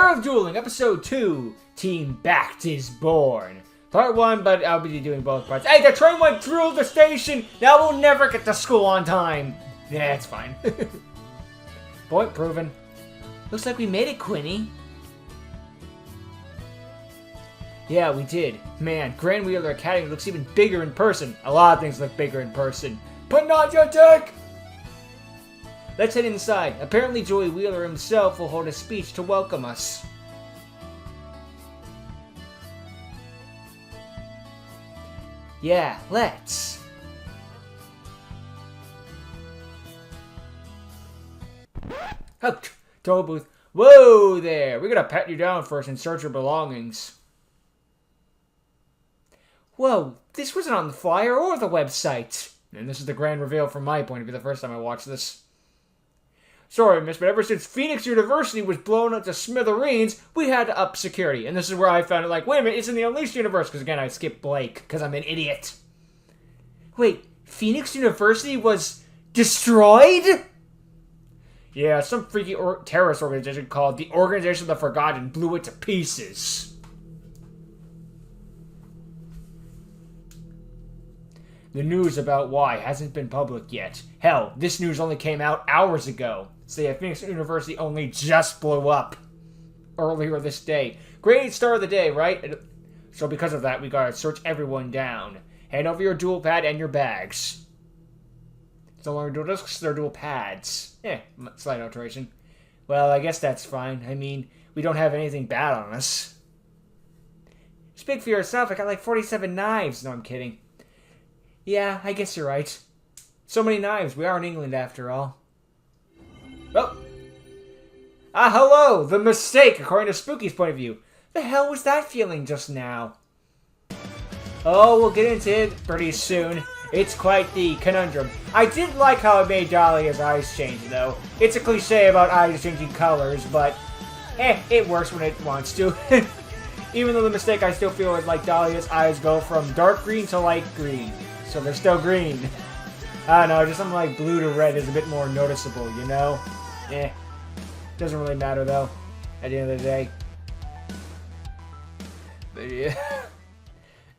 Era of Dueling, Episode 2, Team BAQD is born. Part 1, but I'll be doing both parts. Hey, the train went through the station! Now we'll never get to school on time. Yeah, it's fine. Point proven. Looks like we made it, Quinny. Yeah, we did. Man, Grand Wheeler Academy looks even bigger in person. A lot of things look bigger in person. But not your dick! Let's head inside. Apparently Joey Wheeler himself will hold a speech to welcome us. Yeah, let's. Oh, toll booth. Whoa there! We're gonna pat you down first and search your belongings. Whoa, this wasn't on the flyer or the website. And this is the grand reveal from my point of view, the first time I watched this. Sorry, miss, but ever since Phoenix University was blown up to smithereens, we had to up security. And this is where I found it like, wait a minute, it's in the Unleashed universe. Because again, I skipped Blake, because I'm an idiot. Wait, Phoenix University was destroyed? Yeah, some freaky terrorist organization called the Organization of the Forgotten blew it to pieces. The news about why hasn't been public yet. Hell, this news only came out hours ago. So yeah, Phoenix University only just blew up earlier this day. Great start of the day, right? So because of that, we gotta search everyone down. Hand over your dual pad and your bags. It's no longer dual discs, they're dual pads. Slight alteration. Well, I guess that's fine. I mean, we don't have anything bad on us. Speak for yourself, I got like 47 knives. No, I'm kidding. Yeah, I guess you're right. So many knives. We are in England, after all. Oh. Hello! The mistake, according to Spooky's point of view. The hell was that feeling just now? Oh, we'll get into it pretty soon. It's quite the conundrum. I did like how it made Dahlia's eyes change, though. It's a cliche about eyes changing colors, but... it works when it wants to. Even though the mistake I still feel is like Dahlia's eyes go from dark green to light green. So they're still green. I don't know, just something like blue to red is a bit more noticeable, you know? Doesn't really matter, though, at the end of the day. But yeah.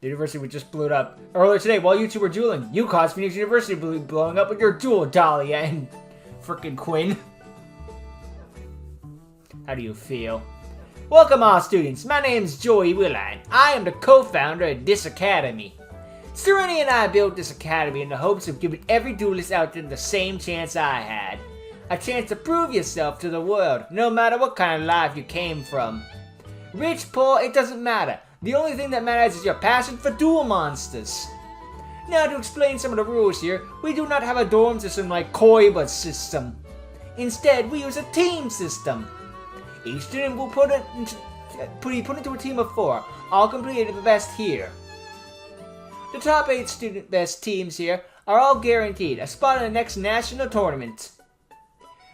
The university was just blew up. Earlier today, while you two were dueling, you caused Phoenix University blowing up with your duel, Dahlia and frickin' Quinn. How do you feel? Welcome all students, my name's Joey Wheeler. I am the co-founder of this academy. Serenity and I built this academy in the hopes of giving every duelist out there the same chance I had. A chance to prove yourself to the world, no matter what kind of life you came from. Rich, poor, it doesn't matter. The only thing that matters is your passion for duel monsters. Now to explain some of the rules here, we do not have a dorm system like Koiba's system. Instead, we use a team system. Each student will be put into a team of 4, all competing the best here. The top 8 student best teams here are all guaranteed a spot in the next national tournament.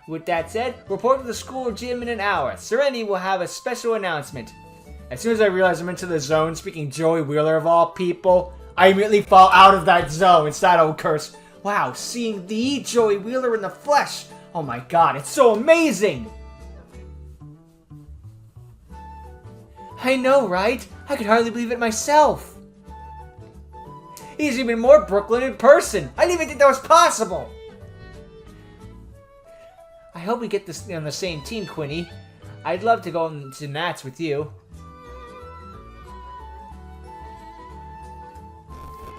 With that said, report to the school gym in an hour. Serenity will have a special announcement. As soon as I realize I'm into the zone, speaking Joey Wheeler of all people, I immediately fall out of that zone. It's that old curse. Wow, seeing the Joey Wheeler in the flesh. Oh my god, it's so amazing! I know, right? I could hardly believe it myself. He's even more Brooklyn in person. I didn't even think that was possible. I hope we get this on the same team, Quinny. I'd love to go into Nats with you.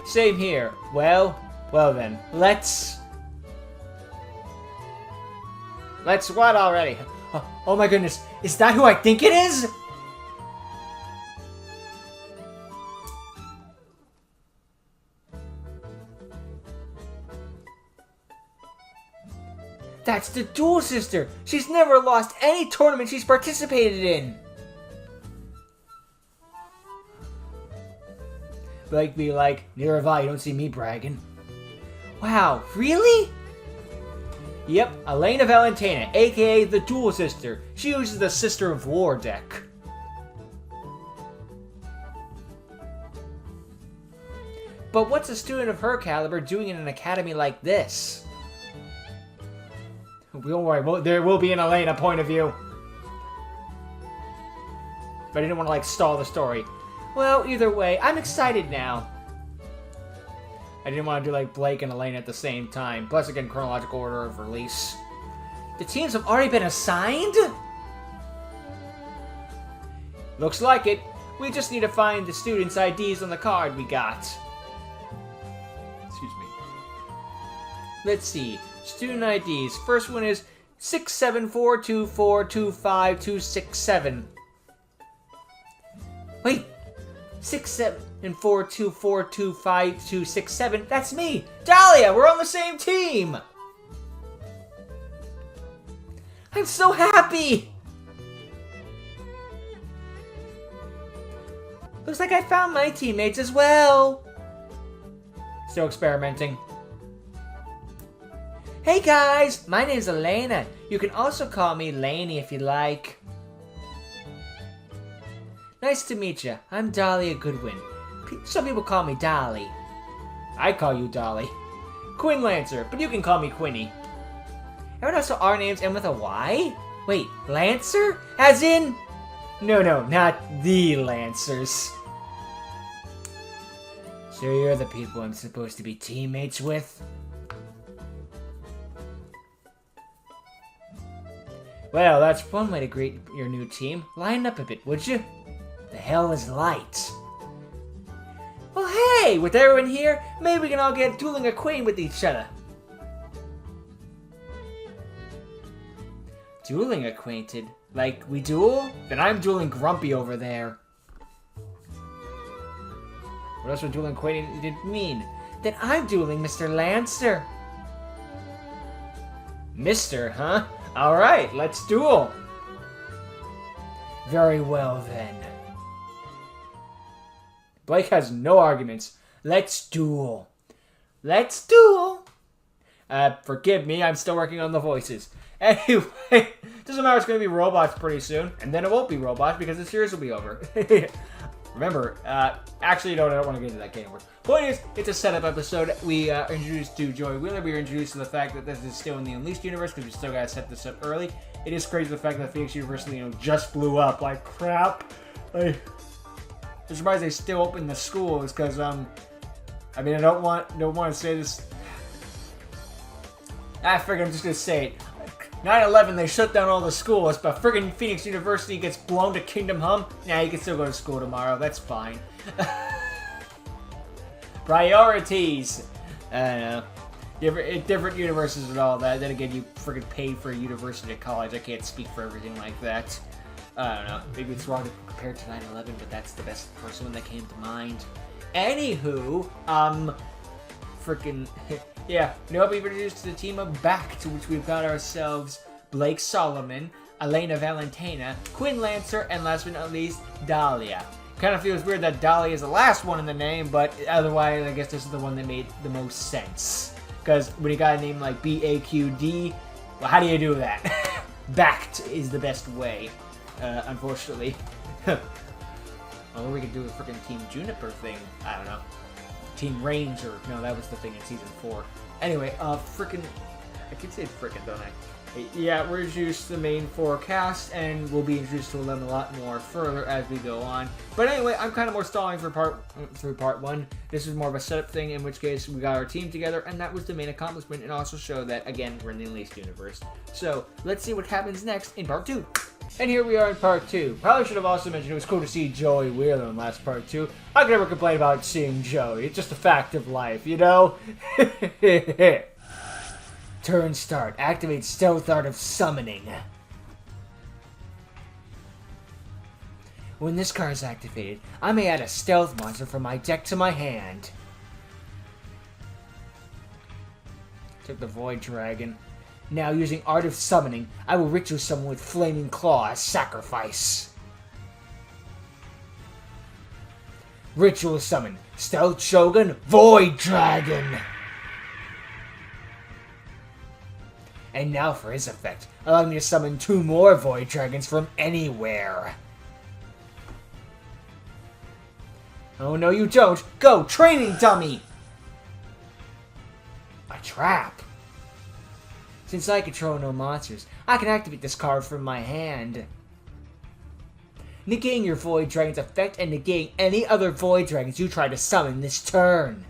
Same here. Well then. Let's what already? Oh my goodness. Is that who I think it is? That's the Duel Sister! She's never lost any tournament she's participated in! Blake be like, neither have I, you don't see me bragging. Wow, really? Yep, Elena Valentina, aka the Duel Sister. She uses the Sister of War deck. But what's a student of her caliber doing in an academy like this? Don't worry, there will be an Elena point of view. But I didn't want to, like, stall the story. Well, either way, I'm excited now. I didn't want to do, like, Blake and Elaine at the same time. Plus, again, chronological order of release. The teams have already been assigned? Looks like it. We just need to find the students' IDs on the card we got. Excuse me. Let's see. Student IDs. First one is 674242527. Wait. 674242527. That's me! Dahlia! We're on the same team! I'm so happy! Looks like I found my teammates as well. Still experimenting. Hey guys, my name's Elena. You can also call me Lainey if you like. Nice to meet you. I'm Dahlia Goodwin. Some people call me Dolly. I call you Dolly. Quinn Lancer, but you can call me Quinny. Everyone else, our names end with a Y? Wait, Lancer? As in? No, not the Lancers. So you're the people I'm supposed to be teammates with? Well, that's one way to greet your new team. Line up a bit, would you? The hell is light? Well, hey! With everyone here, maybe we can all get dueling acquainted with each other. Dueling acquainted? Like, we duel? Then I'm dueling Grumpy over there. What else would dueling acquainted mean? Then I'm dueling Mr. Lancer. Mister, huh? Alright, let's duel. Very well, then. Blake has no arguments. Let's duel. Let's duel. Forgive me, I'm still working on the voices. Anyway, doesn't matter, it's going to be robots pretty soon. And then it won't be robots because the series will be over. Remember, actually, no, I don't want to get into that game. Point is, it's a setup episode. We are introduced to Joey Wheeler. We are introduced to the fact that this is still in the Unleashed universe because we still got to set this up early. It is crazy the fact that Phoenix University, just blew up. Like, crap. I'm surprised they still open the schools because, I mean, I don't want to say this. I figured I'm just going to say it. 9/11, they shut down all the schools, but friggin' Phoenix University gets blown to Kingdom Come. Nah, you can still go to school tomorrow. That's fine. Priorities. I don't know. Different universes and all that. Then again, you friggin' pay for a university at college. I can't speak for everything like that. I don't know. Maybe it's wrong to compare it to 9/11, but that's the first one that came to mind. Anywho, freaking yeah, now we've introduced to the team of BAQD, to which we've got ourselves Blake Solomon, Elena Valentina, Quinn Lancer, and last but not least, Dahlia. Kind of feels weird that Dahlia is the last one in the name, but otherwise, I guess this is the one that made the most sense. Because when you got a name like BAQD, well, how do you do that? BAQD is the best way, unfortunately. Or we could do a freaking Team Juniper thing. I don't know. Team Ranger. No, that was the thing in Season 4. Anyway, frickin'... I keep saying frickin', don't I? Yeah, we're introduced to the main forecast, and we'll be introduced to them a lot more further as we go on. But anyway, I'm kind of more stalling for part 1. This is more of a setup thing, in which case we got our team together, and that was the main accomplishment, and also show that, again, we're in the Unleashed universe. So, let's see what happens next in part 2. And here we are in part 2. Probably should have also mentioned it was cool to see Joey Wheeler in last part 2. I could never complain about seeing Joey. It's just a fact of life, you know? Turn start. Activate stealth art of summoning. When this card is activated, I may add a stealth monster from my deck to my hand. Took the Void Dragon. Now, using Art of Summoning, I will ritual summon with Flaming Claw as sacrifice. Ritual Summon. Stealth Shogun, Void Dragon. And now for his effect. Allow me to summon 2 more Void Dragons from anywhere. Oh, no you don't. Go, Training Dummy! A trap. Since I control no monsters, I can activate this card from my hand. negating your Void Dragon's effect and negating any other Void Dragons you try to summon this turn.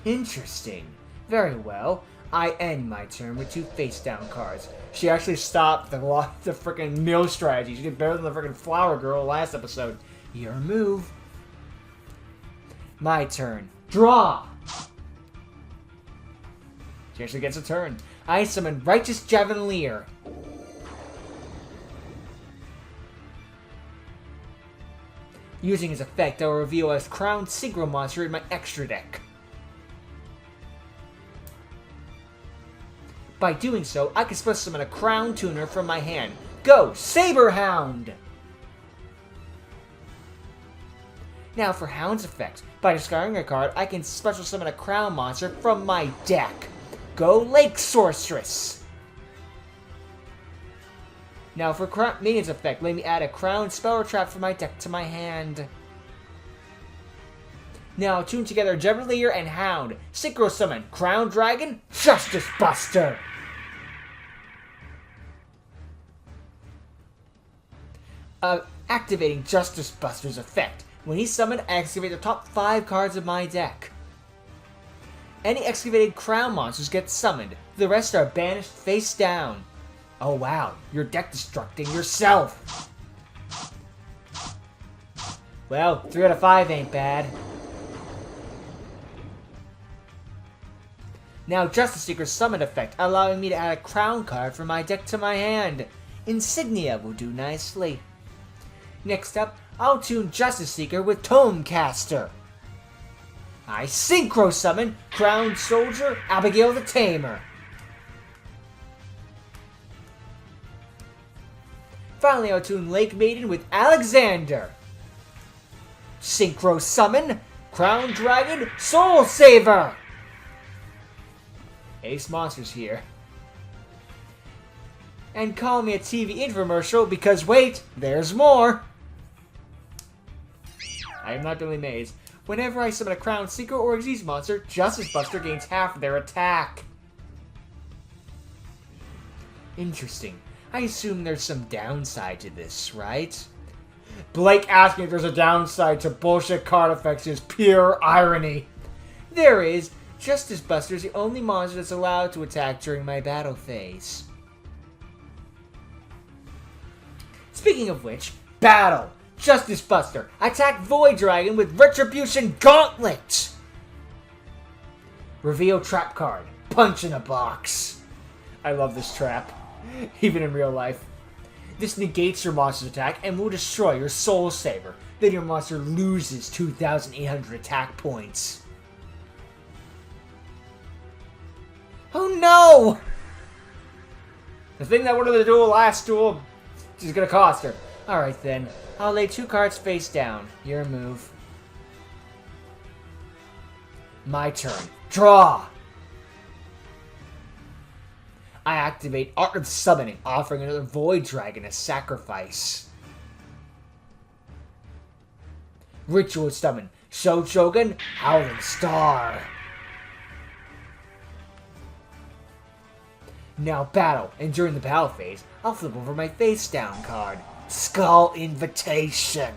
Interesting. Very well. I end my turn with 2 face-down cards. She actually stopped the frickin' mill strategy. She did better than the frickin' Flower Girl last episode. Your move. My turn. Draw! She actually gets a turn. I summon Righteous Javelier. Using his effect, I will reveal a Crowned Synchro monster in my extra deck. By doing so, I can special summon a Crown Tuner from my hand. Go, Saberhound! Now for Hound's effects. By discarding a card, I can special summon a Crown monster from my deck. Go, Lake Sorceress! Now for Minion's effect, let me add a Crown Spell or Trap from my deck to my hand. Now tune together Javelier and Hound. Synchro summon Crown Dragon, Justice Buster! Activating Justice Buster's effect. When he's summoned, I excavate the top 5 cards of my deck. Any excavated Crown monsters get summoned. The rest are banished face down. Oh wow, you're deck destructing yourself! Well, 3 out of 5 ain't bad. Now Justice Seeker's summon effect, allowing me to add a Crown card from my deck to my hand. Insignia will do nicely. Next up, I'll tune Justice Seeker with Tomecaster. I Synchro Summon Crowned Soldier Abigail the Tamer. Finally, I'll tune Lake Maiden with Alexander. Synchro Summon Crown Dragon Soul Saver. Ace Monsters here. And call me a TV infomercial because wait, there's more. I am not Billy Mays. Whenever I summon a Crown Seeker or Xyz monster, Justice Buster gains half of their attack. Interesting. I assume there's some downside to this, right? Blake asking if there's a downside to bullshit card effects is pure irony. There is. Justice Buster is the only monster that's allowed to attack during my battle phase. Speaking of which, battle! Justice Buster, attack Void Dragon with Retribution Gauntlet! Reveal trap card, Punch in a Box. I love this trap, even in real life. This negates your monster's attack and will destroy your Soul Saver. Then your monster loses 2,800 attack points. Oh no! The thing that wanted to do last duel is gonna cost her. Alright then, I'll lay 2 cards face down. Your move. My turn. Draw! I activate Art of Summoning, offering another Void Dragon as sacrifice. Ritual Summon, Shogun, Howling Star. Now battle, and during the battle phase, I'll flip over my face down card. Skull Invitation.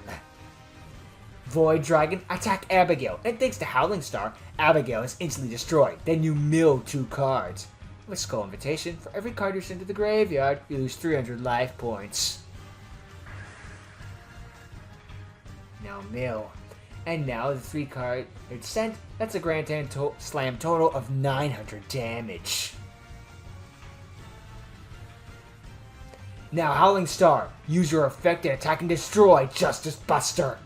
Void Dragon, attack Abigail, and thanks to Howling Star, Abigail is instantly destroyed. Then you mill 2 cards. With Skull Invitation, for every card you send to the graveyard, you lose 300 life points. Now mill. And now the 3 card it's sent, that's a grand slam total of 900 damage. Now Howling Star, use your effect to attack and destroy Justice Buster.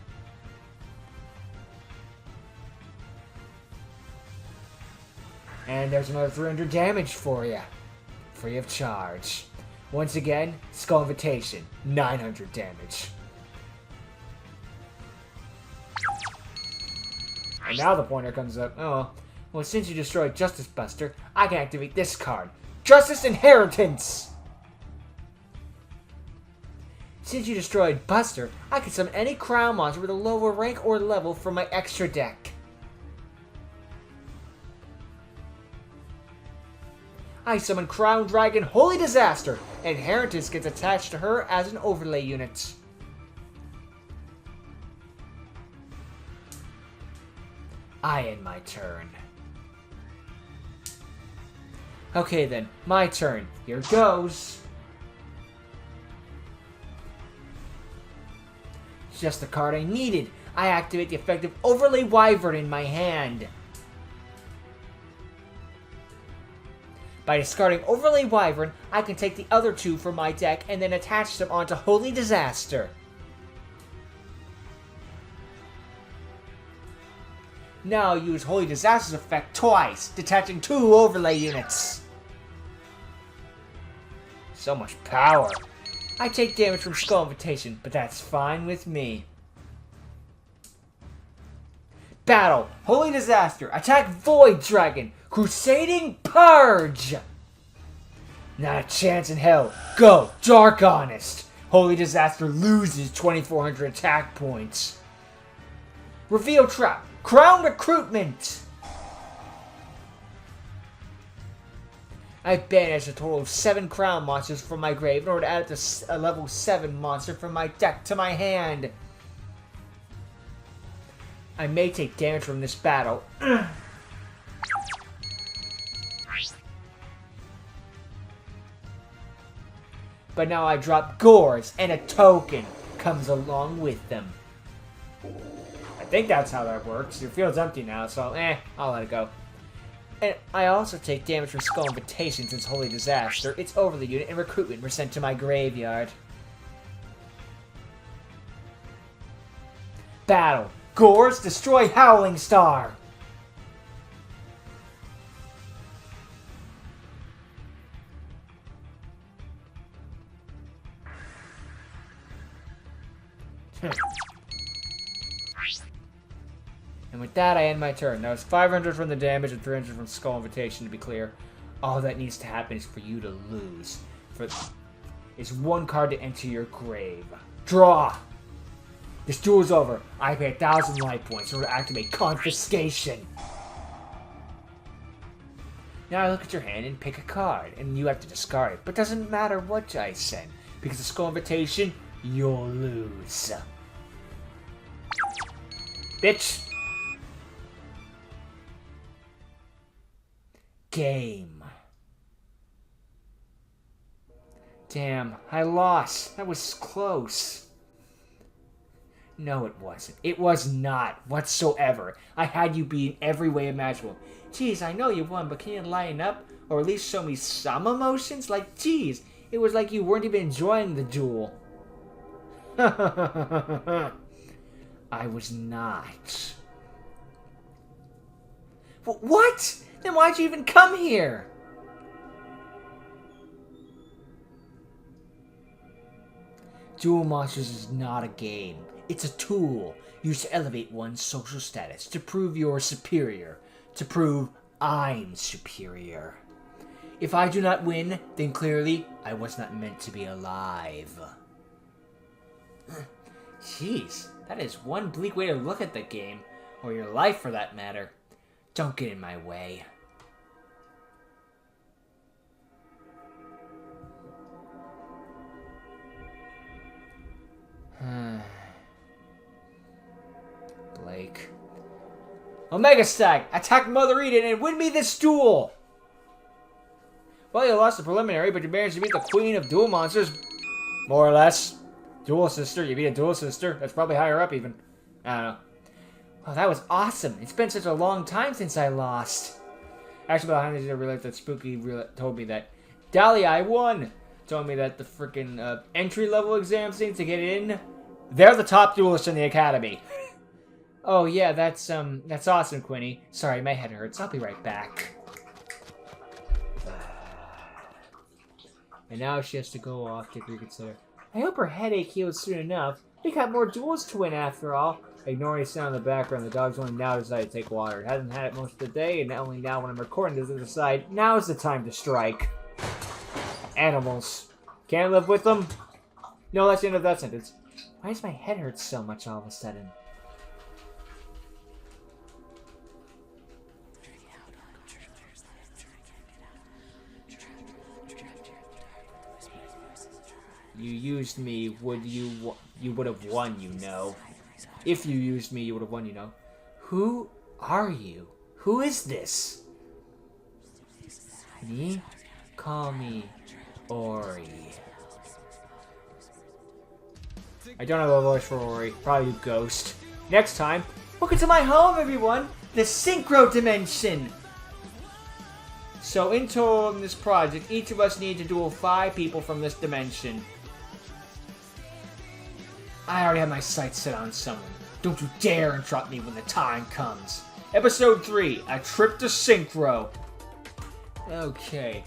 And there's another 300 damage for you, free of charge. Once again, Skull Invitation, 900 damage. And now the pointer comes up. Oh, well, since you destroyed Justice Buster, I can activate this card, Justice Inheritance. Since you destroyed Buster, I can summon any Crown monster with a lower rank or level from my extra deck. I summon Crown Dragon Holy Disaster. Inheritance gets attached to her as an overlay unit. I end my turn. Okay then, my turn. Here goes. Just the card I needed. I activate the effective Overlay Wyvern in my hand. By discarding Overlay Wyvern, I can take the other two from my deck and then attach them onto Holy Disaster. Now I'll use Holy Disaster's effect twice, detaching 2 overlay units. So much power. I take damage from Skull Invitation, but that's fine with me. Battle! Holy Disaster! Attack Void Dragon! Crusading Purge! Not a chance in hell. Go! Dark Honest! Holy Disaster loses 2,400 attack points. Reveal Trap! Crown Recruitment! I banished a total of 7 Crown monsters from my grave in order to add a level 7 monster from my deck to my hand. I may take damage from this battle. But now I drop Gores, and a token comes along with them. I think that's how that works. Your field's empty now, so I'll let it go. And I also take damage from Skull Invitation since Holy Disaster. Its overlay unit and recruitment were sent to my graveyard. Battle. Gores, destroy Howling Star! And with that, I end my turn. Now it's 500 from the damage and 300 from Skull Invitation, to be clear. All that needs to happen is for you to lose. It's 1 card to enter your grave. Draw! This duel is over. I pay 1,000 life points in order to activate Confiscation. Now I look at your hand and pick a card, and you have to discard it. But it doesn't matter what I send, because of Skull Invitation, you'll lose. Bitch! Game. Damn, I lost. That was close. No, it wasn't. It was not, whatsoever. I had you beat in every way imaginable. Geez, I know you won, but can you lighten up? Or at least show me some emotions? Like, geez, it was like you weren't even enjoying the duel. I was not. What? Then why'd you even come here? Duel Monsters is not a game. It's a tool used to elevate one's social status, to prove you're superior, to prove I'm superior. If I do not win, then clearly I was not meant to be alive. Jeez, that is one bleak way to look at the game, or your life for that matter. Don't get in my way. Blake. Omega Stag! Attack Mother Eden and win me this duel! Well, you lost the preliminary, but you managed to beat the Queen of Duel Monsters. More or less. Duel Sister. You beat a Duel Sister. That's probably higher up, even. I don't know. Well, that was awesome. It's been such a long time since I lost. Actually, behind the scenes, I realized that Spooky told me that Dahlia, I won! Told me that the freaking entry-level exams thing to get in, they're the top duelists in the academy. Oh yeah, that's awesome, Quinny. Sorry, my head hurts. I'll be right back. And now she has to go off to reconsider. I hope her headache heals soon enough. We got more duels to win after all. Ignoring the sound in the background, the dog's only now decided to take water. It hasn't had it most of the day, and only now when I'm recording does it decide, now's the time to strike. Animals. Can't live with them? No, that's the end of that sentence. Why does my head hurt so much all of a sudden? You used me, you would have won, you know. If you used me, you would have won, you know. Who are you? Who is this? Me? Call me Ori. I don't have a voice for Ori. Probably Ghost. Next time, welcome to my home, everyone! The Synchro Dimension! So in total in this project, each of us need to duel 5 people from this dimension. I already have my sights set on someone. Don't you dare interrupt me when the time comes. Episode 3, A Trip to Synchro. Okay.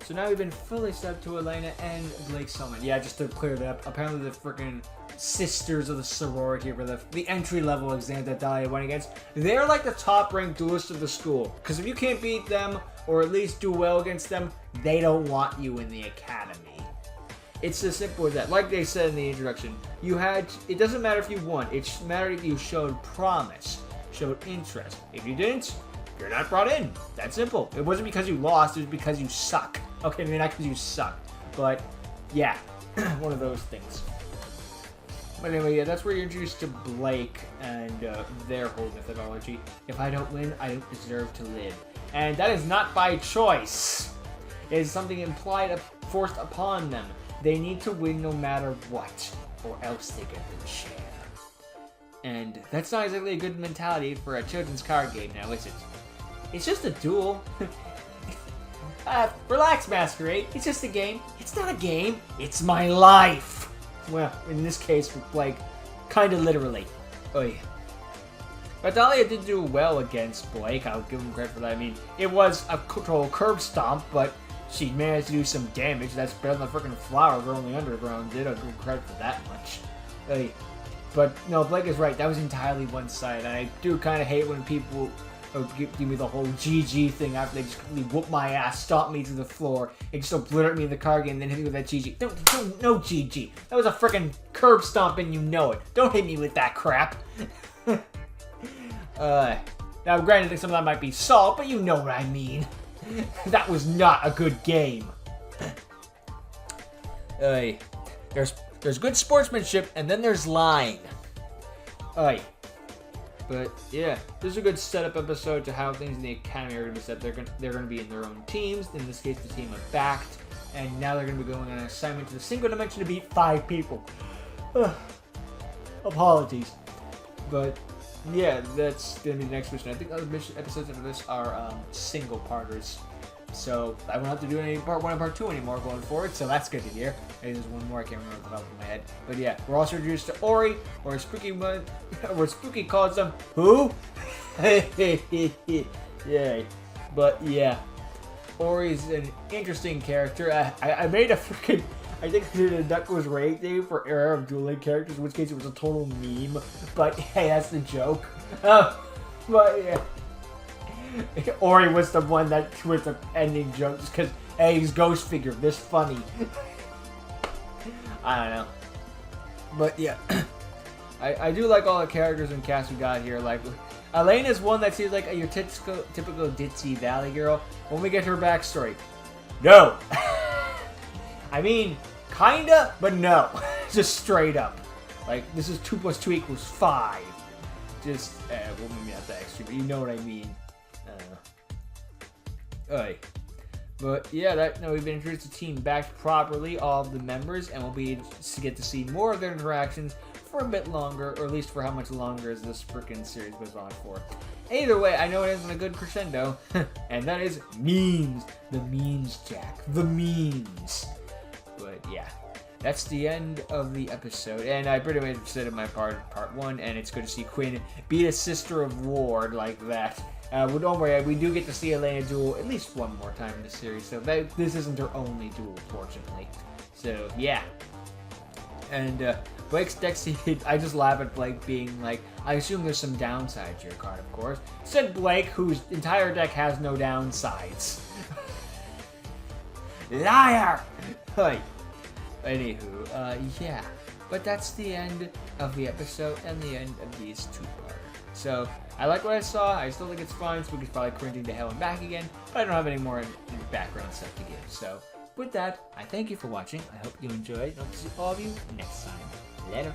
So now we've been fully subbed to Elena and Blake Summon. Yeah, just to clear that up. Apparently the freaking sisters of the sorority for the entry-level exam that Dahlia went against, they're like the top-ranked duelists of the school. Because if you can't beat them, or at least do well against them, they don't want you in the academy. It's as simple as that. Like they said in the introduction, it doesn't matter if you won, it mattered if you showed promise, showed interest. If you didn't, you're not brought in. That simple. It wasn't because you lost, it was because you suck. Okay, maybe not because you suck, but yeah, one of those things. But anyway, yeah, that's where you're introduced to Blake and their whole methodology. If I don't win, I don't deserve to live. And that is not by choice. It is something implied, forced upon them. They need to win no matter what, or else they get the chair. And that's not exactly a good mentality for a children's card game now, is it? It's just a duel. Relax, Masquerade. It's just a game. It's not a game. It's my life. Well, in this case, with Blake, kind of literally. Oh yeah. But Dahlia did do well against Blake. I'll give him credit for that. I mean, it was a total curb stomp, but she managed to do some damage. That's better than the freaking flower girl in the underground did. I'll give him credit for that much. Hey. But no, Blake is right. That was entirely one-sided. And I do kind of hate when people give me the whole GG thing after they just completely whoop my ass, stomp me to the floor, and just obliterate me in the card game, and then hit me with that GG. No GG. That was a freaking curb stomp, and you know it. Don't hit me with that crap. Now, granted, some of that might be salt, but you know what I mean. That was not a good game. There's good sportsmanship, and then there's lying. But yeah, this is a good setup episode to how things in the academy are going to be set. They're going to be in their own teams. In this case, the team of BAQD, and now they're going to be going on an assignment to the Synchro Dimension to beat 5 people. Apologies, but yeah, that's going to be the next mission. I think other episodes of this are single-parters. So I won't have to do any part 1 and part 2 anymore going forward, so that's good to hear. Maybe there's one more I can't remember off the top of my head. But yeah, we're also introduced to Ori, or Spooky calls them, who? Yay. But yeah, Ori's an interesting character. I made a freaking, I think I did a Knuckles Raid thing for Era of Dueling characters, in which case it was a total meme. But hey, that's the joke. But yeah. Ori was the one that with the ending joke just because, hey, he's Ghost Figure, this funny. I don't know. But yeah, I do like all the characters and cast we got here. Like, Elena's one that seems like your typical ditzy valley girl. When we get her backstory, no. I mean, kinda, but no. Just straight up. Like, this is 2 + 2 = 5. Just, well, maybe not that extreme, but you know what I mean. But yeah, we've been introduced to Team BAQD properly, all of the members, and we'll get to see more of their interactions for a bit longer, or at least for how much longer as this freaking series goes on for. Either way, I know it isn't a good crescendo, and that is memes. The memes, Jack. The memes. But yeah, that's the end of the episode, and I pretty much said in my part 1, and it's good to see Quinn beat a sister of Ward like that. Well, don't worry, we do get to see Elena duel at least one more time in the series, so this isn't her only duel, fortunately. So, yeah. And Blake's deck, I just laugh at Blake being like, I assume there's some downsides to your card, of course. Said Blake, whose entire deck has no downsides. Liar! Hey. Anywho, yeah. But that's the end of the episode and the end of these 2-parters. So, I like what I saw. I still think it's fine. Spooky's probably cringing to hell and back again. But I don't have any more background stuff to give. So, With that, I thank you for watching. I hope you enjoyed, and I'll see all of you next time. Later.